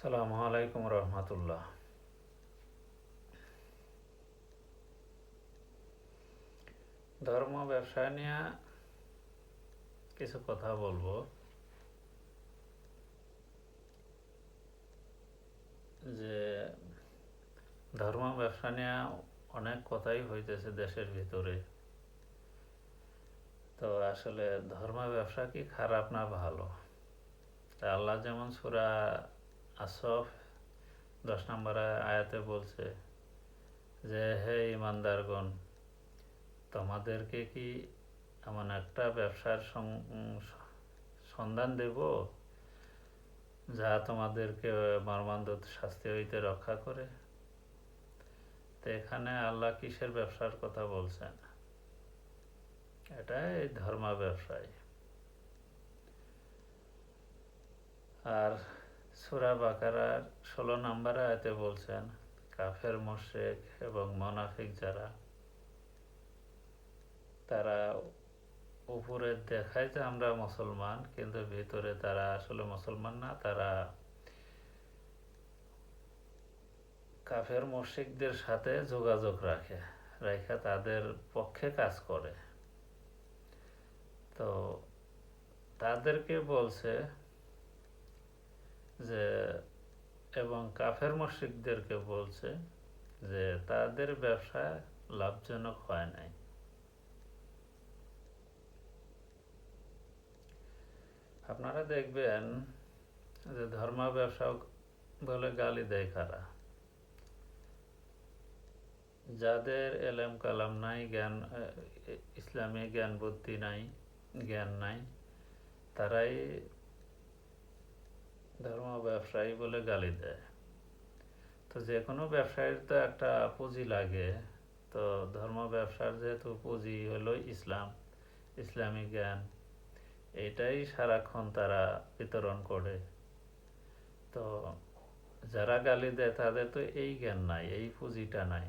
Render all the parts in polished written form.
আসসালামু আলাইকুম রহমতুল্লাহ। ধর্ম ব্যবসা নিয়ে কিছু কথা বলবো। যে ধর্ম ব্যবসা নিয়ে অনেক কথাই হইতেছে দেশের ভিতরে। তো আসলে ধর্ম ব্যবসা কি খারাপ না ভালো? তা আল্লাহ যেমন সূরা আসফ 10 নম্বর আয়াতে বলছে যে হে ইমানদারগণ, তোমাদেরকে কি এমন একটা ব্যবসার সন্ধান দেব যা তোমাদেরকে মর্মান্তিক শাস্তি হইতে রক্ষা করে। তো এখানে আল্লাহ কিসের ব্যবসার কথা বলছেন? এটা এই ধর্ম ব্যবসায়। আর সূরা বাকারার 16 নম্বর আয়াতে বলছেন কাফের মুশরিক এবং মুনাফিক যারা, তারা উপরে দেখায় যে আমরা মুসলমান, কিন্তু ভিতরে তারা আসলে মুসলমান না। তারা কাফের মুশরিকদের সাথে যোগাযোগ রাখে তাদের পক্ষে কাজ করে। তো তাদেরকে বলছে যে, এবং কাফের মুশরিকদেরকে বলছে যে তাদের ব্যবসা লাভজনক হয় নাই। আপনারা দেখবেন যে ধর্ম ব্যবসা বলে গালি দেয় কারা? যাদের এলেম কালাম নাই, জ্ঞান ইসলামী জ্ঞান বুদ্ধি নাই, জ্ঞান নাই, তারাই ধর্ম ব্যবসায়ী বলে গালি দেয়। তো যে কোনো ব্যবসায়ীর তো একটা পুঁজি লাগে। তো ধর্ম ব্যবসার যেহেতু পুঁজি হলো ইসলাম, ইসলামী জ্ঞান, এটাই সারাক্ষণ তারা বিতরণ করে। তো যারা গালি দেয় তাদের তো এই জ্ঞান নাই, এই পুঁজিটা নাই,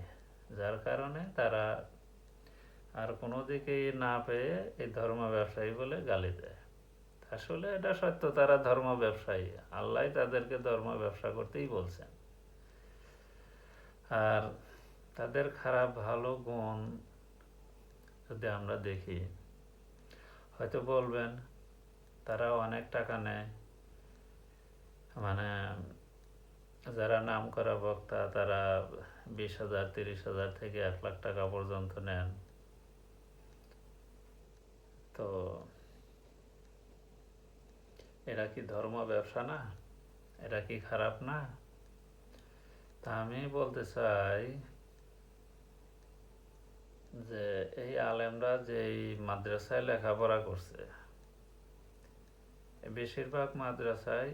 যার কারণে তারা আর কোনো দিকেই না পেয়ে এই ধর্ম ব্যবসায়ী বলে গালি দেয়। আসলে এটা সত্য, তারা ধর্ম ব্যবসায়ী। আল্লাহ তাদেরকে ধর্ম ব্যবসা করতেই বলছেন। আর তাদের খারাপ ভালো গুণ যদি আমরা দেখি, হয়তো বলবেন তারা অনেক টাকা নেয়। মানে যারা নাম করা বক্তা তারা 20,000, 30,000 থেকে 1 লাখ টাকা পর্যন্ত নেন। তো এরা কি ধর্ম ব্যবসা না? এরা কি খারাপ না? তা আমি বলতে চাই যে এই আলেমরা যে এই মাদ্রাসায় লেখাপড়া করছে, বেশিরভাগ মাদ্রাসায়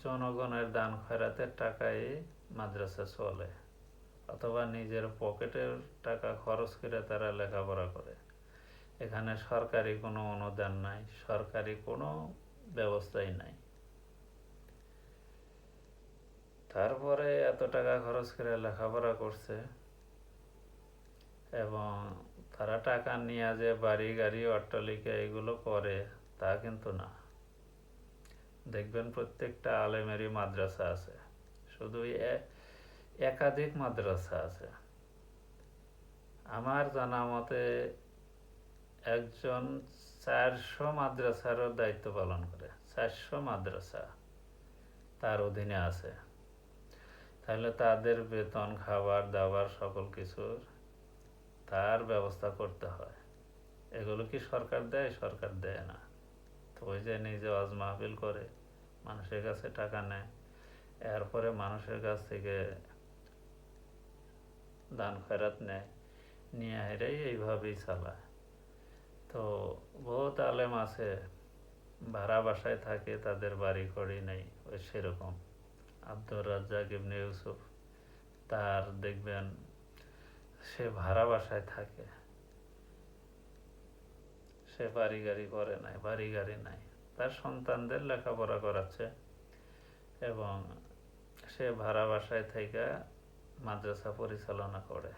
জনগণের দান খয়রাতের টাকায় মাদ্রাসা চলে, অথবা নিজের পকেটের টাকা খরচ করে তারা লেখাপড়া করে। এখানে সরকারি কোনো অনুদান নাই, সরকারি কোনো ব্যবস্থাই নাই। তারপরে এত টাকা খরচ করে লেখাপড়া করছে, এবং তারা টাকা নিয়ে যে বাড়ি গাড়ি অট্টালিকা এগুলো করে তা কিন্তু না। দেখবেন প্রত্যেকটা আলেমেরই মাদ্রাসা আছে, শুধু একাধিক মাদ্রাসা আছে। আমার জানা মতে একজন 400 মাদ্রাসারও দায়িত্ব পালন করে। 400 মাদ্রাসা তার অধীনে আছে। তাহলে তাদের বেতন, খাবার দাবার সকল কিছুর তার ব্যবস্থা করতে হয়। এগুলো কি সরকার দেয়? সরকার দেয় না। তো ওই যে নিজে ওয়াজ মাহফিল করে, মানুষের কাছে টাকা নেয়, এরপরে মানুষের কাছ থেকে দান খয়রাত নেয়, নিয়ে হেরেই এইভাবেই চালায়। তো বহুত আলেম আছে ভাড়া বাসায় থাকে, তাদের বাড়ি ঘড়ি নেই ওই সেরকম। আব্দুর রাজ্জাক ইবনে ইউসুফ, তার দেখবেন সে ভাড়া বাসায় থাকে, সে বাড়ি গাড়ি করে নাই, বাড়ি গাড়ি নাই, তার সন্তানদের লেখাপড়া করাচ্ছে, এবং সে ভাড়া বাসায় থেকে মাদ্রাসা পরিচালনা করে।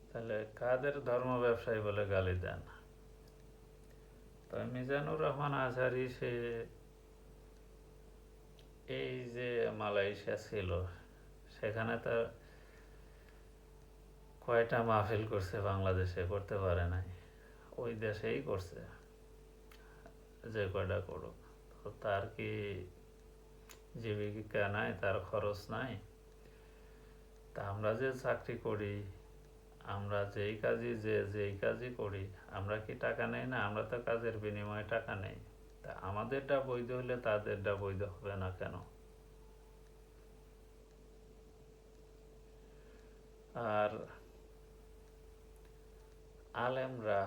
তাহলে কাদের ধর্ম ব্যবসায়ী বলে গালি দেন? তো মিজানুর রহমান আজহারি, সে এই যে মালয়েশিয়া ছিল, সেখানে তার কয়টা মাহফিল করছে, বাংলাদেশে করতে পারে নাই, ওই দেশেই করছে। যে কয়টা করুক, তো তার কি জীবিকা নাই, তার খরচ নাই? তা আমরা যে চাকরি করি, আমরা যেই কাজই করি, আমরা কি টাকা নেই না? আমরা তো কাজের বিনিময়ে টাকা নেই। তা আমাদেরটা বৈধ হলে তাদেরটা বৈধ হবে না কেন? আর আলেমরা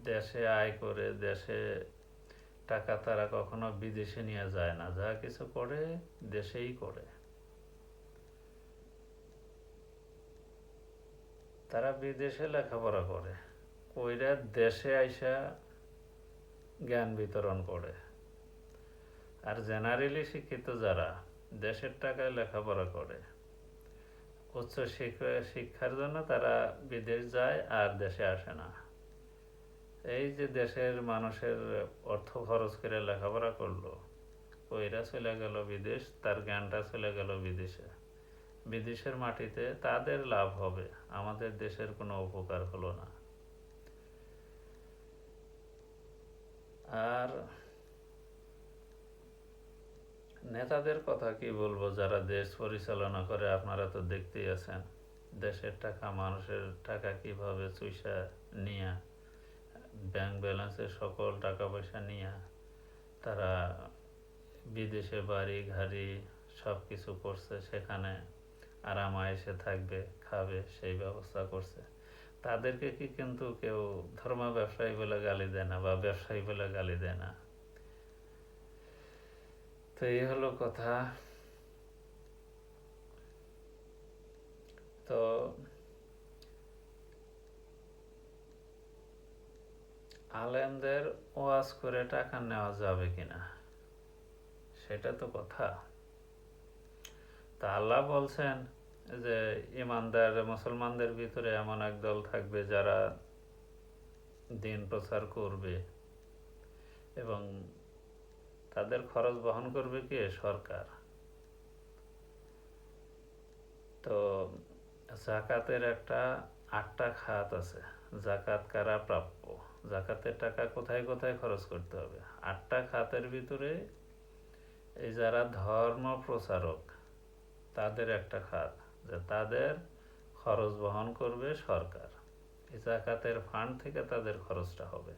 দেশে আয় করে, দেশে টাকা তারা কখনো বিদেশে নিয়ে যায় না, যা কিছু করে দেশেই করে। তারা বিদেশে লেখাপড়া করে, কইরা দেশে আইসা জ্ঞান বিতরণ করে। আর জেনারেলি শিক্ষিত যারা দেশের টাকায় লেখাপড়া করে, উচ্চ শিক্ষার জন্য তারা বিদেশ যায় আর দেশে আসে না। এই যে দেশের মানুষের অর্থ খরচ করে লেখাপড়া করলো, ওইরা চলে গেল বিদেশ, তার জ্ঞানটা চলে গেল বিদেশে। বিদেশের মাটিতে তাদের লাভ হবে, আমাদের দেশের কোনো উপকার হলো না। আর নেতাদের কথা কি বলবো, যারা দেশ পরিচালনা করে, আপনারা তো দেখতেই আছেন। দেশের টাকা, মানুষের টাকা কিভাবে চুইসা নিয়া, ব্যাংক ব্যালেন্সে সকল টাকা পয়সা নিয়া তারা বিদেশে বাড়ি গাড়ি সব কিছু করছে, সেখানে আরাম আয়েসে থাকবে, খাবে, সেই ব্যবস্থা করছে। তাদেরকে কি কিন্তু কেউ ধর্ম ব্যবসায়ী বলে গালি দেয় না, বা ব্যবসায়ী বলে গালি দেয় না। তো এই হলো কথা। তো আলেমদের ওয়াজ করে টাকা নেওয়া যাবে কিনা, সেটা তো কথা। তা আল্লাহ বলছেন যে ইমানদার মুসলমানদের ভিতরে এমন এক দল থাকবে যারা দিন প্রচার করবে, এবং তাদের খরচ বহন করবে কে? সরকার। তো জাকাতের একটা 8টা খাত আছে। জাকাত কারা প্রাপ্য, জাকাতের টাকা কোথায় কোথায় খরচ করতে হবে। 8টা খাতের ভিতরে এই যারা ধর্ম প্রচারক, তাদের একটা খাত, যে তাদের খরচ বহন করবে সরকার। এই জাকাতের ফান্ড থেকে তাদের খরচটা হবে।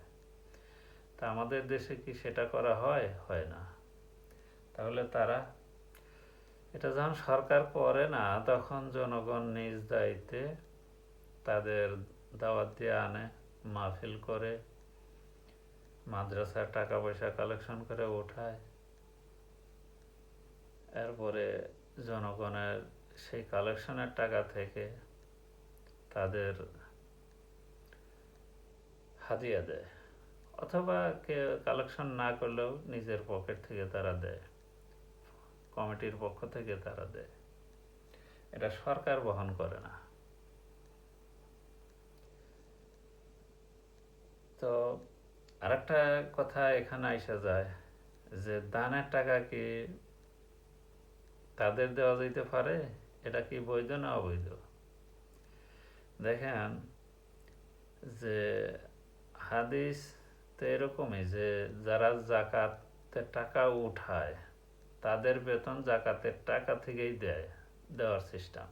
তা আমাদের দেশে কি সেটা করা হয়? হয় না। তাহলে তারা এটা যখন সরকার করে না, তখন জনগণ নিজ দায়িত্বে তাদের দাওয়াত দিয়ে আনে, মাহফিল করে, মাদ্রাসার টাকা পয়সা কালেকশন করে ওঠায়। এরপরে জনগণের সেই কালেকশনের টাকা থেকে তাদের হাদিয়া দেয়, অথবা কালেকশন না করলেও নিজের পকেট থেকে তারা দেয়, কমিটির পক্ষ থেকে তারা দেয়। এটা সরকার বহন করে না। তো আরেকটা কথা এখানে আইসা যায়, যে দানের টাকা কি তাদের দেওয়া যেতে পারে? এটা কি বৈধ না অবৈধ? দেখেন যে হাদিস তো এরকমই, যে যারা জাকাতের টাকা উঠায়, তাদের বেতন জাকাতের টাকা থেকেই দেওয়ার সিস্টেম।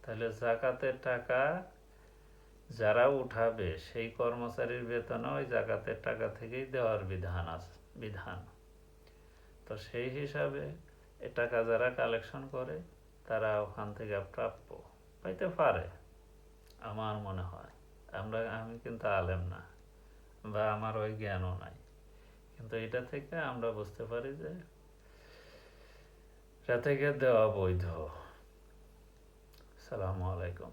তাহলে জাকাতের টাকা যারা উঠাবে, সেই কর্মচারীর বেতনও ওই জাকাতের টাকা থেকেই দেওয়ার বিধান। তো সেই হিসাবে এ টাকা যারা কালেকশন করে, তারা ওখান থেকে প্রাপ্য পাইতে পারে আমার মনে হয়। আমি কিন্তু আলেম না, বা আমার ওই জ্ঞানও নাই, কিন্তু এটা থেকে আমরা বুঝতে পারি যে এটা থেকে দেওয়া বৈধ। আসসালামু আলাইকুম।